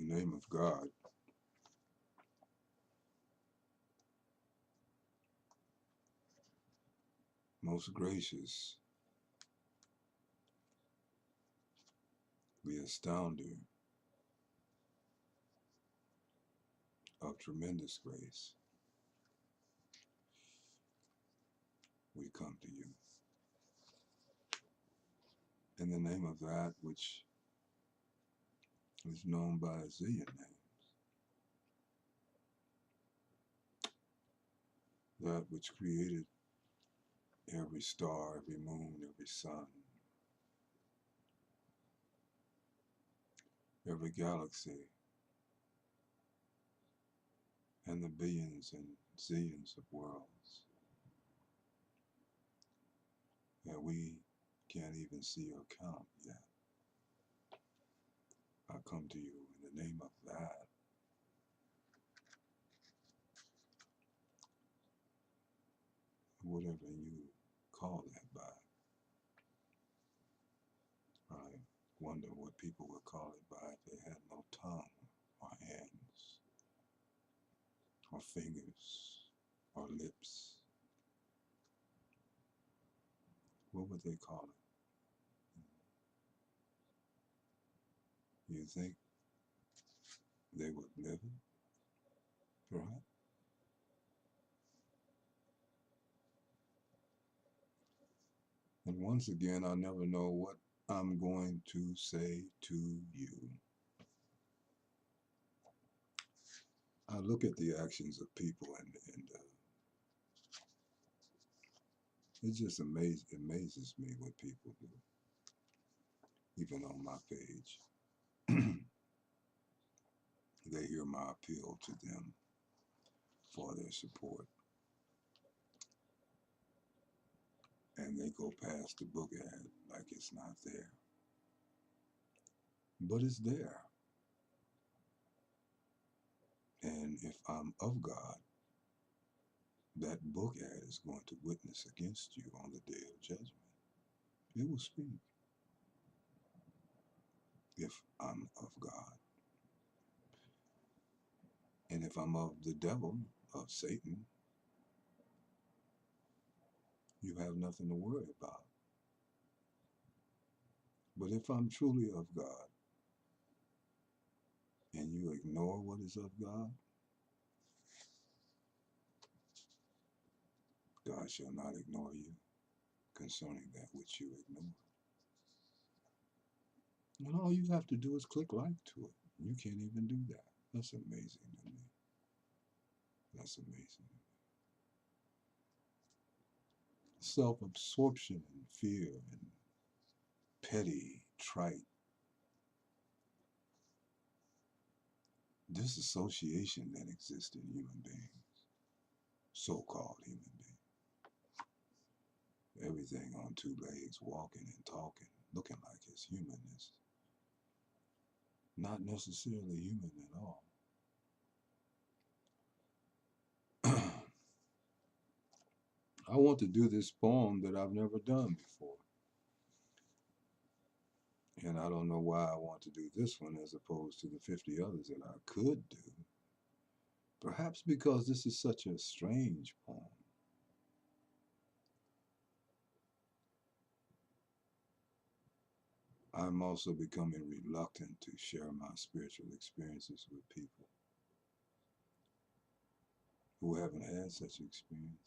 In the name of God, most gracious, the astounder of tremendous grace, we come to you. In the name of that which is known by a zillion names, that which created every star, every moon, every sun, every galaxy, and the billions and zillions of worlds that we can't even see or count yet. I come to you in the name of that, whatever you call that by. I wonder what people would call it by if they had no tongue or hands or fingers or lips. What would they call it? You think they would live it? Perhaps. And once again, I never know what I'm going to say to you. I look at the actions of people and it just amazes me what people do, even on my page. They hear my appeal to them for their support, and they go past the book ad like it's not there. But it's there. And if I'm of God, that book ad is going to witness against you on the day of judgment. It will speak. If I'm of God. And if I'm of the devil, of Satan, you have nothing to worry about. But if I'm truly of God, and you ignore what is of God, God shall not ignore you concerning that which you ignore. And all you have to do is click like to it. You can't even do that. That's amazing to me. That's amazing. Self-absorption and fear and petty, trite disassociation that exists in human beings, so-called human beings. Everything on two legs, walking and talking, looking like it's human is not necessarily human at all. I want to do this poem that I've never done before. And I don't know why I want to do this one as opposed to the 50 others that I could do. Perhaps because this is such a strange poem. I'm also becoming reluctant to share my spiritual experiences with people who haven't had such experiences.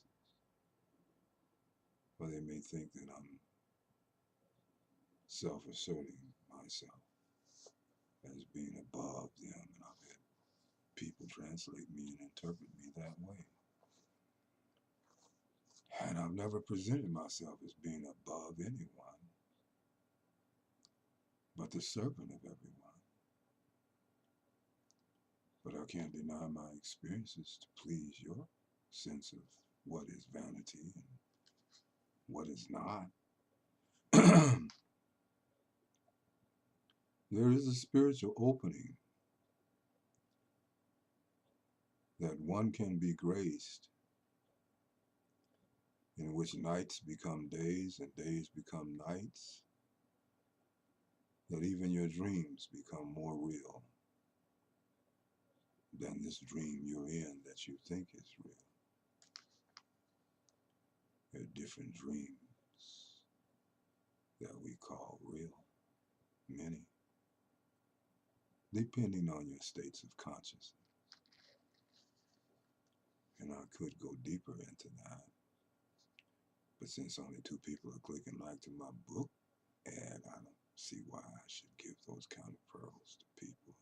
Or they may think that I'm self-asserting myself as being above them, and I've had people translate me and interpret me that way. And I've never presented myself as being above anyone, but the servant of everyone. But I can't deny my experiences to please your sense of what is vanity and what is not. There is a spiritual opening that one can be graced, in which nights become days and days become nights, that even your dreams become more real. than this dream you're in that you think is real. There are different dreams that we call real, many, depending on your states of consciousness. And I could go deeper into that, but since only 2 people are clicking like to my book, and I don't see why I should give those kind of pearls to people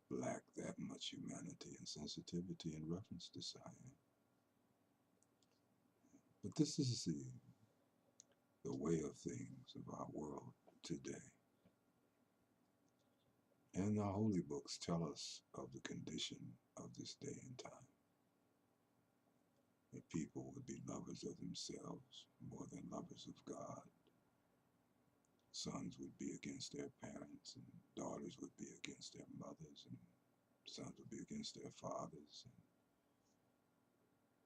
that lack that much humanity and sensitivity in reference to SIAM. But this is the way of things of our world today. And our holy books tell us of the condition of this day and time. That people would be lovers of themselves more than lovers of God. Sons would be against their parents, and daughters would be against their mothers, and sons would be against their fathers. And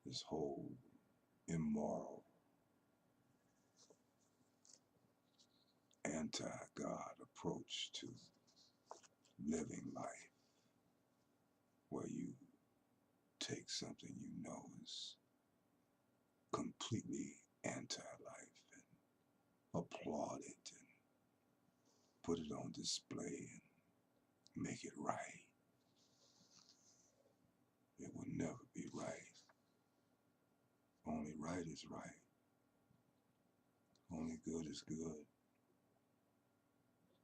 this whole immoral, anti-God approach to living life, where you take something you know is completely anti-life and applaud it and put it on display and make it right. It will never be right. Only right is right. Only good is good.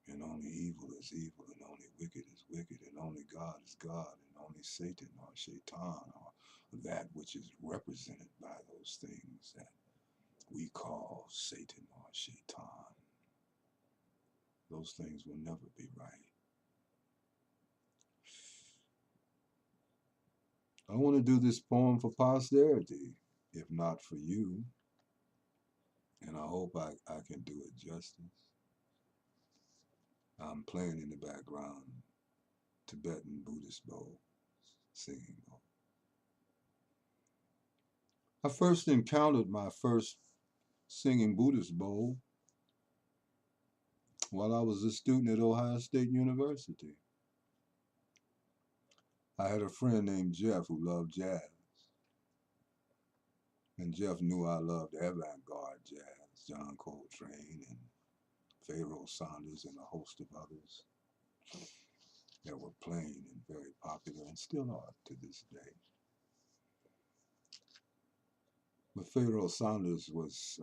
And only evil is evil. And only wicked is wicked. And only God is God. And only Satan or Shaitan or that which is represented by those things that we call Satan or Shaitan. Those things will never be right. I want to do this poem for posterity, if not for you. And I hope I can do it justice. I'm playing in the background Tibetan Buddhist bowl, singing bowl. I first encountered my first singing Buddhist bowl while I was a student at Ohio State University. I had a friend named Jeff who loved jazz. And Jeff knew I loved avant-garde jazz, John Coltrane and Pharoah Sanders and a host of others that were playing and very popular and still are to this day. But Pharoah Sanders was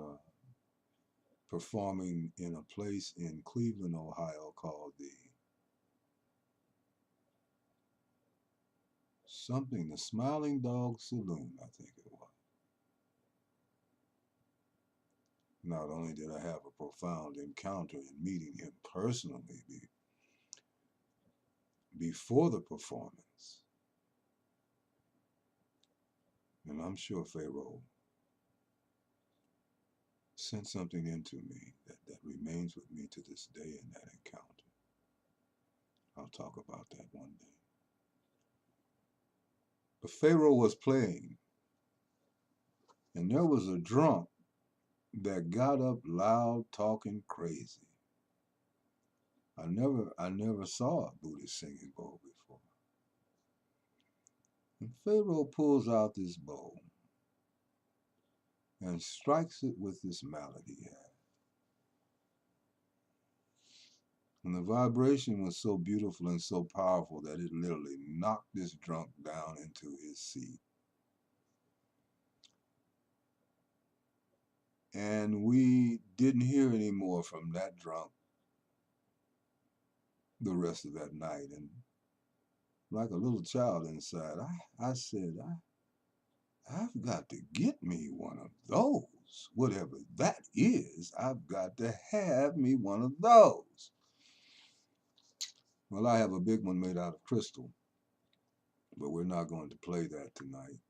performing in a place in Cleveland, Ohio called the Smiling Dog Saloon, I think it was. Not only did I have a profound encounter in meeting him personally before the performance, and I'm sure Pharaoh sent something into me that remains with me to this day in that encounter. I'll talk about that one day. But Pharaoh was playing, and there was a drunk that got up loud talking crazy. I never saw a Buddhist singing bowl before. And Pharaoh pulls out this bowl and strikes it with this mallet he had. And the vibration was so beautiful and so powerful that it literally knocked this drunk down into his seat. And we didn't hear any more from that drunk the rest of that night. And like a little child inside, I said, I've got to get me one of those. Whatever that is, I've got to have me one of those. Well, I have a big one made out of crystal, but we're not going to play that tonight.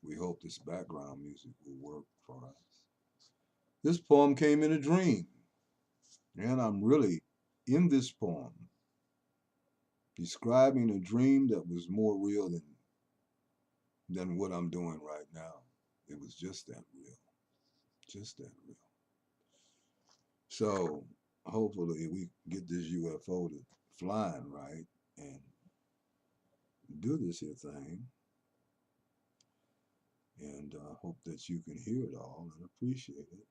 We hope this background music will work for us. This poem came in a dream, and I'm really, in this poem, describing a dream that was more real than what I'm doing right now. It was just that real. Just that real. So hopefully we get this UFO to flying right, and do this here thing, and hope that you can hear it all and appreciate it.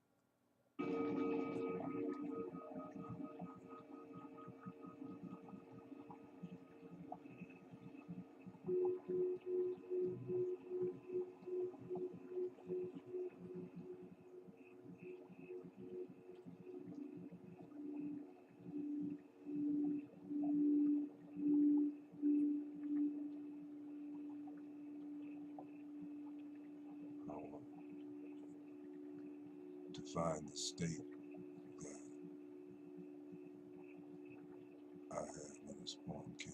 I want to find the state that I had when this poem came.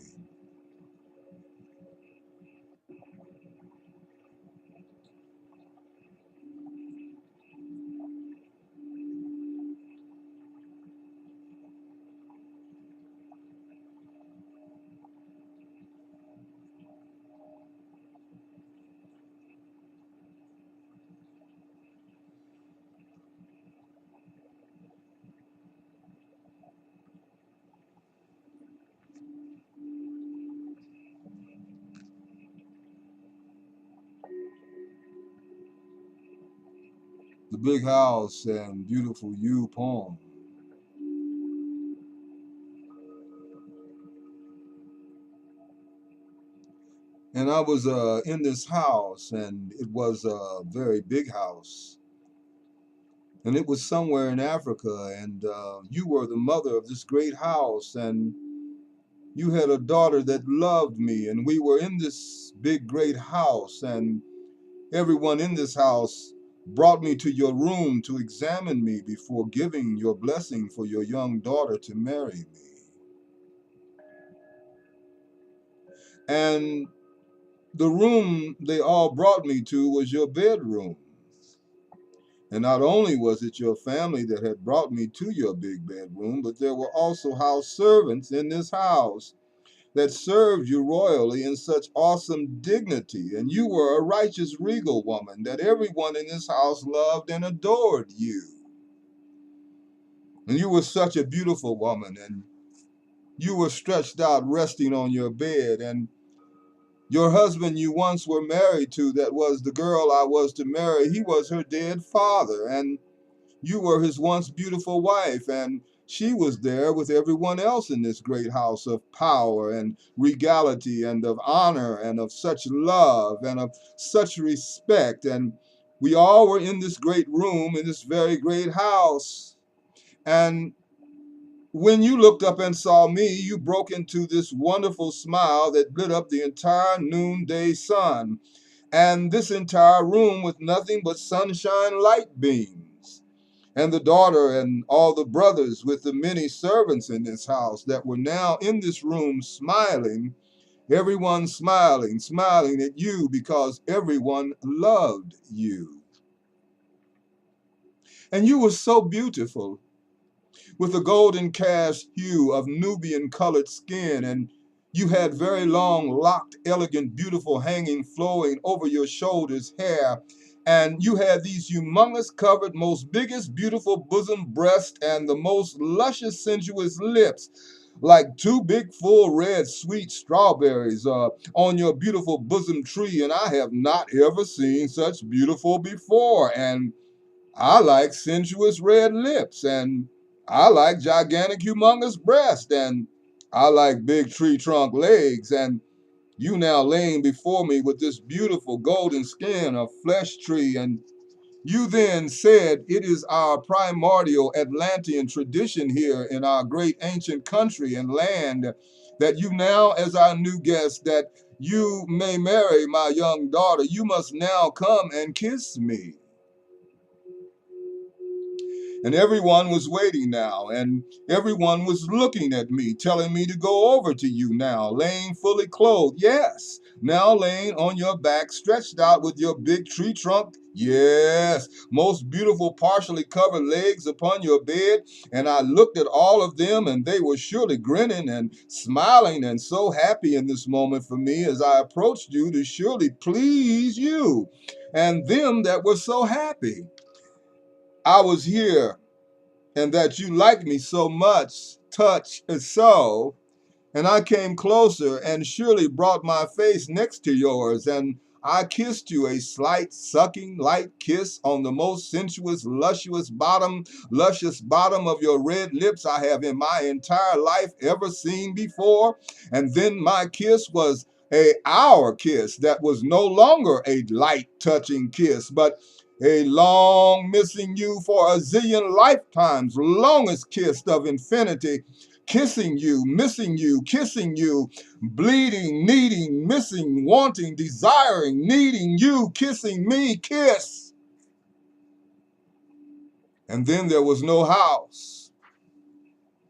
The Big House and Beautiful You poem. And I was in this house, and it was a very big house. And it was somewhere in Africa, and you were the mother of this great house, and you had a daughter that loved me, and we were in this big, great house, and everyone in this house brought me to your room to examine me before giving your blessing for your young daughter to marry me. And the room they all brought me to was your bedroom. And not only was it your family that had brought me to your big bedroom, but there were also house servants in this house that served you royally in such awesome dignity. And you were a righteous, regal woman that everyone in this house loved and adored you. And you were such a beautiful woman, and you were stretched out resting on your bed. And your husband you once were married to, that was the girl I was to marry, he was her dead father. And you were his once beautiful wife, and she was there with everyone else in this great house of power and regality and of honor and of such love and of such respect. And we all were in this great room in this very great house. And when you looked up and saw me, you broke into this wonderful smile that lit up the entire noonday sun and this entire room with nothing but sunshine light beams. And the daughter and all the brothers with the many servants in this house that were now in this room smiling, everyone smiling, smiling at you because everyone loved you. And you were so beautiful, with a golden cast hue of Nubian colored skin, and you had very long, locked, elegant, beautiful, hanging, flowing over your shoulders hair, and you had these humongous covered, most biggest, beautiful bosom breast, and the most luscious, sensuous lips, like two big, full, red, sweet strawberries on your beautiful bosom tree, and I have not ever seen such beautiful before, and I like sensuous red lips, and I like gigantic, humongous breasts, and I like big tree trunk legs, and you now laying before me with this beautiful golden skin of flesh tree, and you then said it is our primordial Atlantean tradition here in our great ancient country and land that you now, as our new guest, that you may marry my young daughter. You must now come and kiss me. And everyone was waiting now, and everyone was looking at me, telling me to go over to you now, laying fully clothed. Yes, now laying on your back, stretched out with your big tree trunk. Yes, most beautiful partially covered legs upon your bed. And I looked at all of them, and they were surely grinning and smiling and so happy in this moment for me as I approached you to surely please you and them that were so happy I was here and that you like me so much, touch and so, And I came closer and surely brought my face next to yours, and I kissed you, a slight, sucking, light kiss on the most sensuous, luscious bottom of your red lips I have in my entire life ever seen before. And then my kiss was our kiss that was no longer a light touching kiss, but a long missing you for a zillion lifetimes, longest kiss of infinity, kissing you, missing you, kissing you, bleeding, needing, missing, wanting, desiring, needing you, kissing me, kiss. And then there was no house.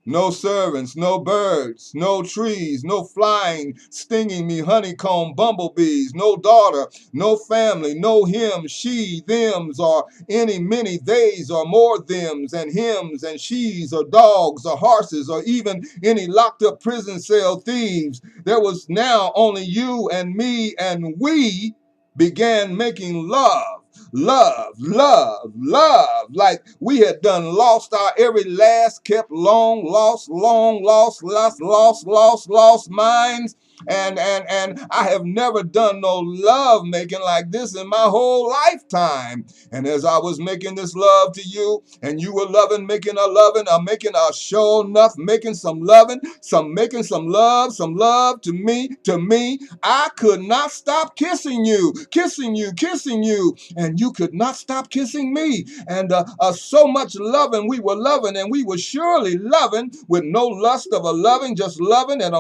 No servants, no birds, no trees, no flying, stinging me honeycomb bumblebees, no daughter, no family, no him, she, thems, or any many theys or more thems and hims and she's or dogs or horses or even any locked up prison cell thieves. There was now only you and me, and we began making love, like we had done lost our every last, kept long lost minds. And I have never done no love making like this in my whole lifetime. And as I was making this love to you, and you were loving, making a show enough, making some loving, making some love to me, I could not stop kissing you, and you could not stop kissing me. And so much loving, we were loving, and we were surely loving with no lust of a loving, just loving and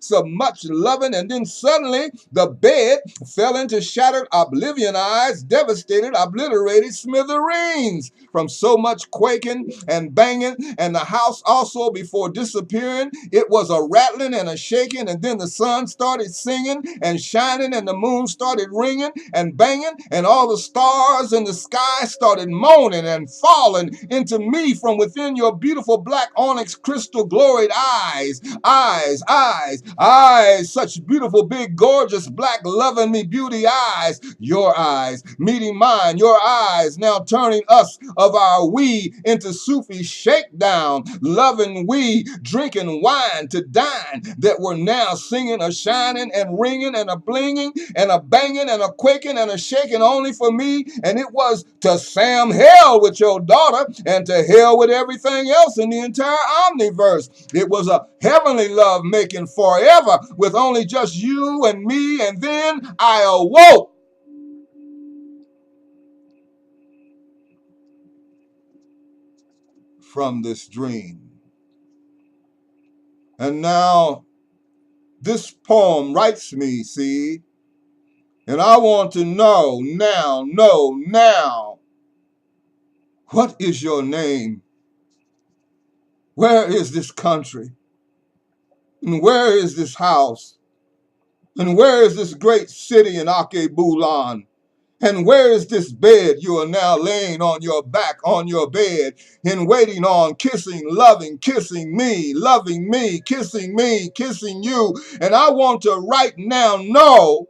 some much loving. And then suddenly the bed fell into shattered oblivion eyes, devastated, obliterated smithereens from so much quaking and banging. And the house also, before disappearing, it was a rattling and a shaking. And then the sun started singing and shining, and the moon started ringing and banging, and all the stars in the sky started moaning and falling into me from within your beautiful black onyx crystal gloried eyes, such beautiful, big, gorgeous, black, loving me beauty eyes, your eyes meeting mine, your eyes now turning us of our we into Sufi shakedown, loving we, drinking wine to dine, that were now singing a shining and ringing and a blinging and a banging and a quaking and a shaking only for me. And it was to Sam hell with your daughter and to hell with everything else in the entire omniverse. It was a heavenly love making forever with only just you and me. And then I awoke from this dream. And now this poem writes me, see, and I want to know now, what is your name? Where is this country? And where is this house? And where is this great city in Akebulan? And where is this bed you are now laying on your back on your bed and waiting on, kissing, loving, kissing me, loving me, kissing you. And I want to right now know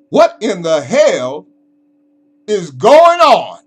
what in the hell is going on.